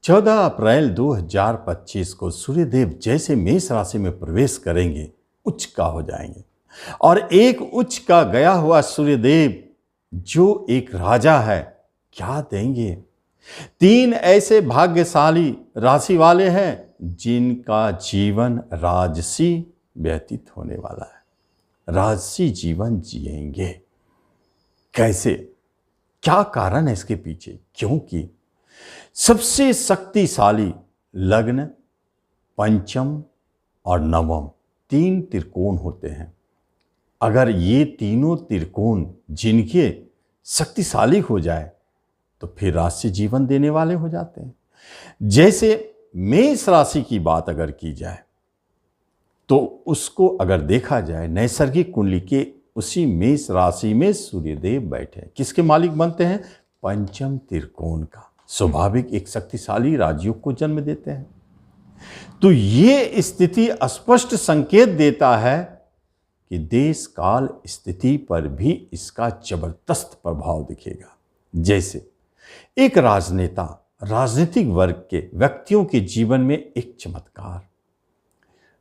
14 अप्रैल 2025 को सूर्यदेव जैसे मेष राशि में प्रवेश करेंगे, उच्च का हो जाएंगे। और एक उच्च का गया हुआ सूर्यदेव जो एक राजा है, क्या देंगे? 3 ऐसे भाग्यशाली राशि वाले हैं जिनका जीवन राजसी व्यतीत होने वाला है, राजसी जीवन जिएंगे। कैसे? क्या कारण है इसके पीछे? क्योंकि सबसे शक्तिशाली लग्न, पंचम और नवम 3 त्रिकोण होते हैं। अगर ये तीनों त्रिकोण जिनके शक्तिशाली हो जाए तो फिर राशि जीवन देने वाले हो जाते हैं। जैसे मेष राशि की बात अगर की जाए तो उसको अगर देखा जाए नैसर्गिक कुंडली के उसी मेष राशि में सूर्यदेव बैठे, किसके मालिक बनते हैं? पंचम त्रिकोण का। स्वाभाविक एक शक्तिशाली राजयोग को जन्म देते हैं। तो ये स्थिति स्पष्ट संकेत देता है कि देश काल स्थिति पर भी इसका जबरदस्त प्रभाव दिखेगा। जैसे एक राजनेता, राजनीतिक वर्ग के व्यक्तियों के जीवन में एक चमत्कार,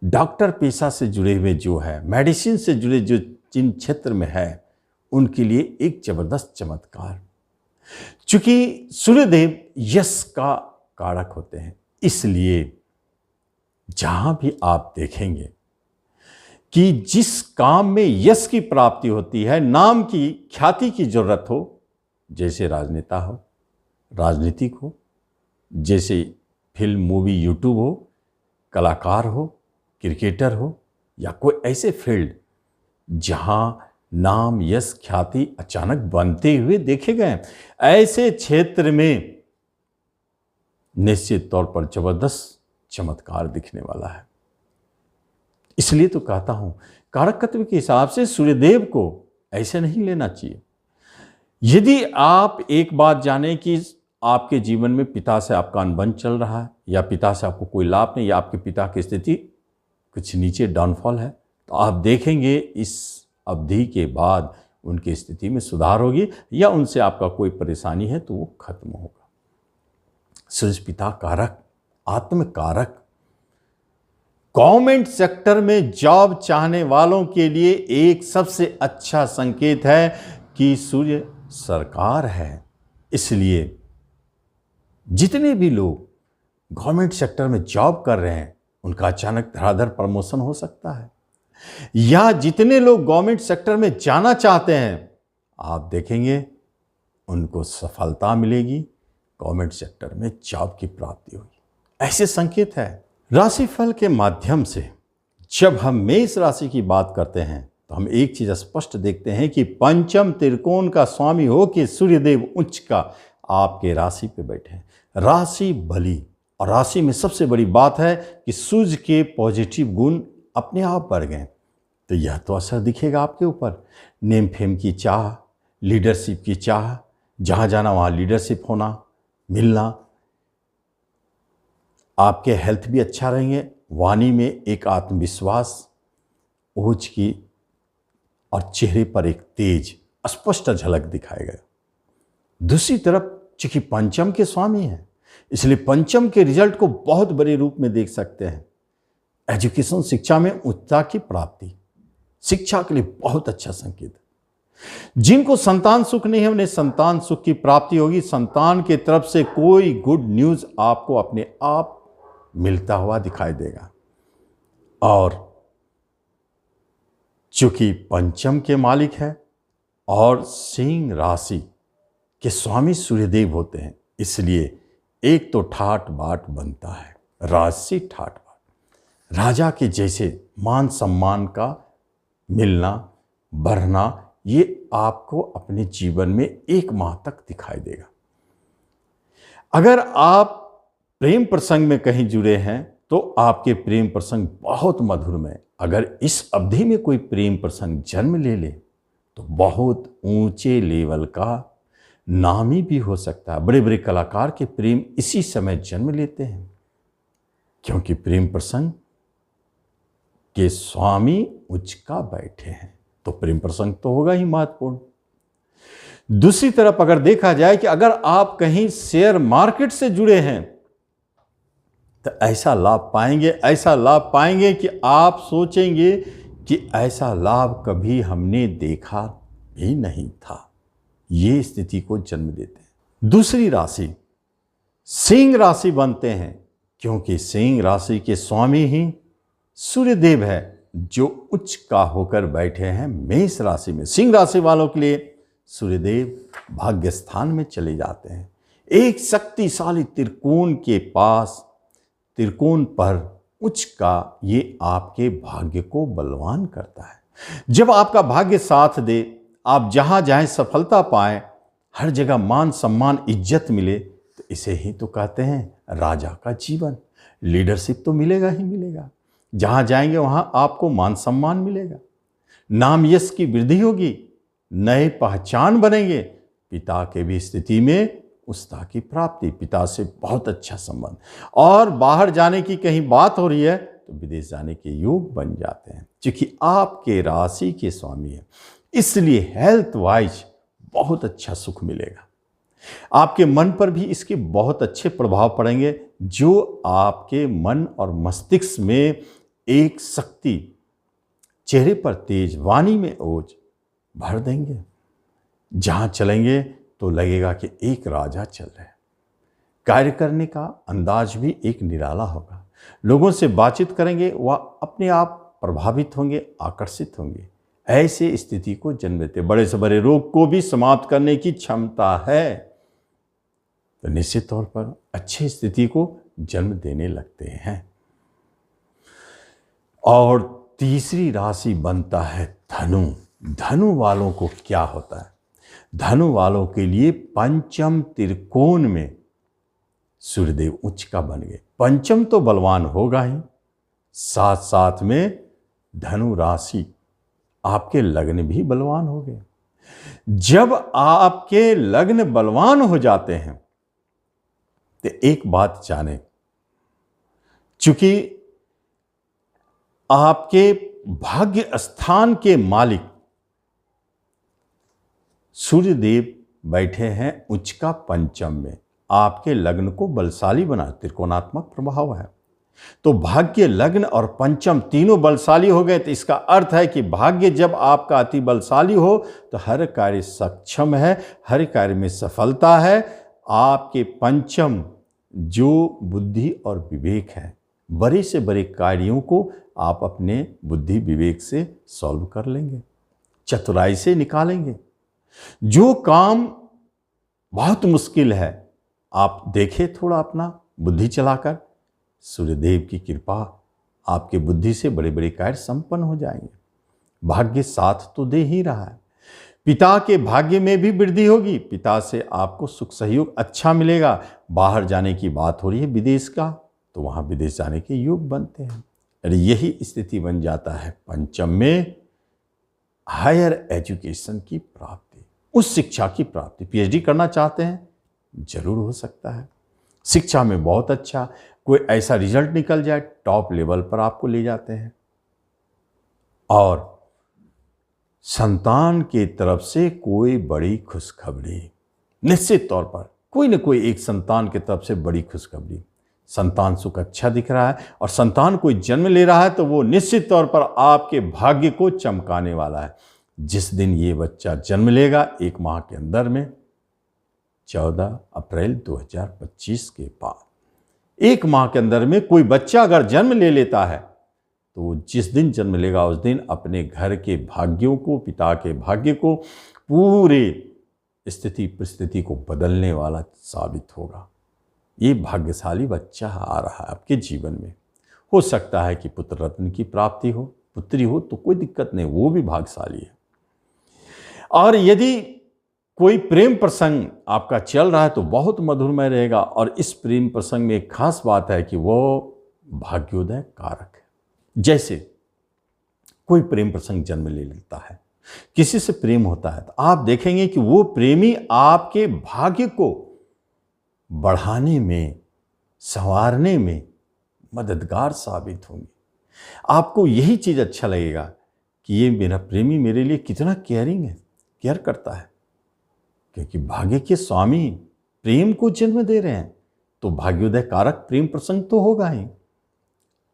डॉक्टर पेशा से जुड़े हुए जो है, मेडिसिन से जुड़े जो जिन क्षेत्र में है, उनके लिए एक जबरदस्त चमत्कार। चूंकि सूर्यदेव यश का कारक होते हैं, इसलिए जहां भी आप देखेंगे कि जिस काम में यश की प्राप्ति होती है, नाम की, ख्याति की जरूरत हो, जैसे राजनेता हो, राजनीतिक हो, जैसे फिल्म, मूवी, यूट्यूब हो, कलाकार हो, क्रिकेटर हो, या कोई ऐसे फील्ड जहां नाम, यश, ख्याति अचानक बनते हुए देखे गए, ऐसे क्षेत्र में निश्चित तौर पर जबरदस्त चमत्कार दिखने वाला है। इसलिए तो कहता हूं, कारकत्व के हिसाब से सूर्यदेव को ऐसे नहीं लेना चाहिए। यदि आप एक बात जाने कि आपके जीवन में पिता से आपका अनबन चल रहा है, या पिता से आपको कोई लाभ नहीं, या आपके पिता की स्थिति कुछ नीचे डाउनफॉल है, तो आप देखेंगे इस अवधि के बाद उनकी स्थिति में सुधार होगी, या उनसे आपका कोई परेशानी है तो वो खत्म होगा। सूर्य पिता कारक, आत्म कारक। गवर्नमेंट सेक्टर में जॉब चाहने वालों के लिए एक सबसे अच्छा संकेत है कि सूर्य सरकार है। इसलिए जितने भी लोग गवर्नमेंट सेक्टर में जॉब कर रहे हैं, उनका अचानक धड़ाधड़ प्रमोशन हो सकता है, या जितने लोग गवर्नमेंट सेक्टर में जाना चाहते हैं, आप देखेंगे उनको सफलता मिलेगी, गवर्नमेंट सेक्टर में जॉब की प्राप्ति होगी। ऐसे संकेत है। राशिफल के माध्यम से जब हम मेष राशि की बात करते हैं तो हम एक चीज स्पष्ट देखते हैं कि पंचम त्रिकोण का स्वामी हो कि सूर्यदेव उच्च का आपके राशि पे बैठे हैं। राशि बली, और राशि में सबसे बड़ी बात है कि सूर्य के पॉजिटिव गुण अपने आप बढ़ गए, तो यह तो असर दिखेगा आपके ऊपर। नेम फेम की चाह, लीडरशिप की चाह, जहां जाना वहां लीडरशिप होना, मिलना, आपके हेल्थ भी अच्छा रहेंगे, वाणी में एक आत्मविश्वास, ओज की, और चेहरे पर एक तेज स्पष्ट झलक दिखाएगा। दूसरी तरफ चूंकि पंचम के स्वामी हैं, इसलिए पंचम के रिजल्ट को बहुत बड़े रूप में देख सकते हैं। एजुकेशन, शिक्षा में उच्चता की प्राप्ति, शिक्षा के लिए बहुत अच्छा संकेत है। जिनको संतान सुख नहीं है, उन्हें संतान सुख की प्राप्ति होगी। संतान की तरफ से कोई गुड न्यूज आपको अपने आप मिलता हुआ दिखाई देगा। और चूंकि पंचम के मालिक है और सिंह राशि के स्वामी सूर्यदेव होते हैं, इसलिए एक तो ठाट बाट बनता है, राजसी ठाट बाट। राजा के जैसे मान सम्मान का मिलना, बढ़ना, ये आपको अपने जीवन में 1 माह तक दिखाई देगा। अगर आप प्रेम प्रसंग में कहीं जुड़े हैं तो आपके प्रेम प्रसंग बहुत मधुरमय। अगर इस अवधि में कोई प्रेम प्रसंग जन्म ले ले तो बहुत ऊंचे लेवल का नामी भी हो सकता है। बड़े बड़े कलाकार के प्रेम इसी समय जन्म लेते हैं, क्योंकि प्रेम प्रसंग के स्वामी उच्च का बैठे हैं, तो प्रेम प्रसंग तो होगा ही महत्वपूर्ण। दूसरी तरफ अगर देखा जाए कि अगर आप कहीं शेयर मार्केट से जुड़े हैं तो ऐसा लाभ पाएंगे, ऐसा लाभ पाएंगे कि आप सोचेंगे कि ऐसा लाभ कभी हमने देखा भी नहीं था। ये स्थिति को जन्म देते हैं। दूसरी राशि सिंह राशि बनते हैं, क्योंकि सिंह राशि के स्वामी ही सूर्यदेव है, जो उच्च का होकर बैठे हैं मेष राशि में। सिंह राशि वालों के लिए सूर्यदेव भाग्य स्थान में चले जाते हैं। एक शक्तिशाली त्रिकोण के पास, त्रिकोण पर उच्च का ये आपके भाग्य को बलवान करता है। जब आपका भाग्य साथ दे, आप जहां जाएं सफलता पाएं, हर जगह मान सम्मान इज्जत मिले, तो इसे ही तो कहते हैं राजा का जीवन। लीडरशिप तो मिलेगा ही मिलेगा। जहां जाएंगे वहां आपको मान सम्मान मिलेगा, नाम यश की वृद्धि होगी, नए पहचान बनेंगे। पिता के भी स्थिति में उस्ता की प्राप्ति, पिता से बहुत अच्छा संबंध, और बाहर जाने की कहीं बात हो रही है तो विदेश जाने के योग बन जाते हैं। क्योंकि आपके राशि के स्वामी है, इसलिए हेल्थ वाइज बहुत अच्छा सुख मिलेगा। आपके मन पर भी इसके बहुत अच्छे प्रभाव पड़ेंगे, जो आपके मन और मस्तिष्क में एक शक्ति, चेहरे पर तेज, वाणी में ओज भर देंगे। जहां चलेंगे तो लगेगा कि एक राजा चल रहे हैं। कार्य करने का अंदाज भी एक निराला होगा। लोगों से बातचीत करेंगे, वह अपने आप प्रभावित होंगे, आकर्षित होंगे। ऐसे स्थिति को जन्म देते। बड़े से बड़े रोग को भी समाप्त करने की क्षमता है, तो निश्चित तौर पर अच्छी स्थिति को जन्म देने लगते हैं। और तीसरी राशि बनता है धनु। धनु वालों को क्या होता है? धनु वालों के लिए पंचम त्रिकोण में सूर्यदेव उच्च का बन गए। पंचम तो बलवान होगा ही, साथ साथ में धनु राशि आपके लग्न भी बलवान हो गए। जब आपके लग्न बलवान हो जाते हैं तो एक बात जाने, चूंकि आपके भाग्य स्थान के मालिक सूर्यदेव बैठे हैं उच्च का पंचम में, आपके लग्न को बलशाली बना, त्रिकोणात्मक प्रभाव है। तो भाग्य, लग्न और पंचम तीनों बलशाली हो गए, तो इसका अर्थ है कि भाग्य जब आपका अति बलशाली हो तो हर कार्य सक्षम है, हर कार्य में सफलता है। आपके पंचम जो बुद्धि और विवेक है, बड़े से बड़े कार्यों को आप अपने बुद्धि विवेक से सॉल्व कर लेंगे, चतुराई से निकालेंगे। जो काम बहुत मुश्किल है, आप देखें थोड़ा अपना बुद्धि चलाकर, सूर्यदेव की कृपा, आपके बुद्धि से बड़े बड़े कार्य संपन्न हो जाएंगे। भाग्य साथ तो दे ही रहा है। पिता के भाग्य में भी वृद्धि होगी, पिता से आपको सुख सहयोग अच्छा मिलेगा। बाहर जाने की बात हो रही है विदेश का, तो वहाँ विदेश जाने के योग बनते हैं। और यही स्थिति बन जाता है पंचम में हायर एजुकेशन की प्राप्ति, उस शिक्षा की प्राप्ति। पीएचडी करना चाहते हैं, जरूर हो सकता है। शिक्षा में बहुत अच्छा कोई ऐसा रिजल्ट निकल जाए, टॉप लेवल पर आपको ले जाते हैं। और संतान के तरफ से कोई बड़ी खुशखबरी, निश्चित तौर पर कोई न कोई एक संतान की तरफ से बड़ी खुशखबरी। संतान सुख अच्छा दिख रहा है और संतान कोई जन्म ले रहा है, तो वो निश्चित तौर पर आपके भाग्य को चमकाने वाला है। जिस दिन ये बच्चा जन्म लेगा, एक माह के अंदर में, 14 अप्रैल 2025 के बाद, एक माह के अंदर में कोई बच्चा अगर जन्म ले लेता है, तो जिस दिन जन्म लेगा उस दिन अपने घर के भाग्यों को, पिता के भाग्य को, पूरे स्थिति परिस्थिति को बदलने वाला साबित होगा। ये भाग्यशाली बच्चा आ रहा है आपके जीवन में। हो सकता है कि पुत्र रत्न की प्राप्ति हो, पुत्री हो तो कोई दिक्कत नहीं, वो भी भाग्यशाली है। और यदि कोई प्रेम प्रसंग आपका चल रहा है तो बहुत मधुरमय रहेगा। और इस प्रेम प्रसंग में एक खास बात है कि वो भाग्योदय कारक है। जैसे कोई प्रेम प्रसंग जन्म ले लेता है, किसी से प्रेम होता है, तो आप देखेंगे कि वो प्रेमी आपके भाग्य को बढ़ाने में, संवारने में मददगार साबित होंगे। आपको यही चीज़ अच्छा लगेगा कि ये मेरा प्रेमी मेरे लिए कितना केयरिंग है, केयर करता है, क्योंकि भाग्य के स्वामी प्रेम को जन्म दे रहे हैं। तो भाग्योदय कारक प्रेम प्रसंग तो होगा ही।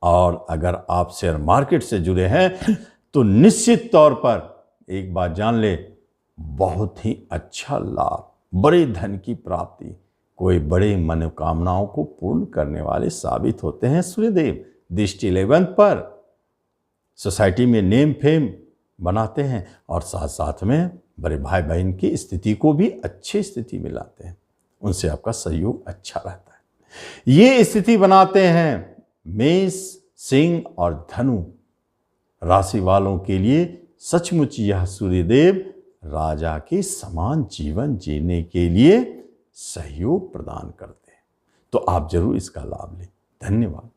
और अगर आप शेयर मार्केट से जुड़े हैं तो निश्चित तौर पर एक बात जान ले, बहुत ही अच्छा लाभ, बड़े धन की प्राप्ति, कोई बड़े मनोकामनाओं को पूर्ण करने वाले साबित होते हैं सूर्यदेव। दृष्टि 11 पर सोसाइटी में नेम फेम बनाते हैं और साथ साथ में बड़े भाई बहन की स्थिति को भी अच्छी स्थिति में लाते हैं, उनसे आपका सहयोग अच्छा रहता है। ये स्थिति बनाते हैं मेष, सिंह और धनु राशि वालों के लिए सचमुच यह सूर्यदेव राजा के समान जीवन जीने के लिए सहयोग प्रदान करते हैं। तो आप जरूर इसका लाभ लें। धन्यवाद।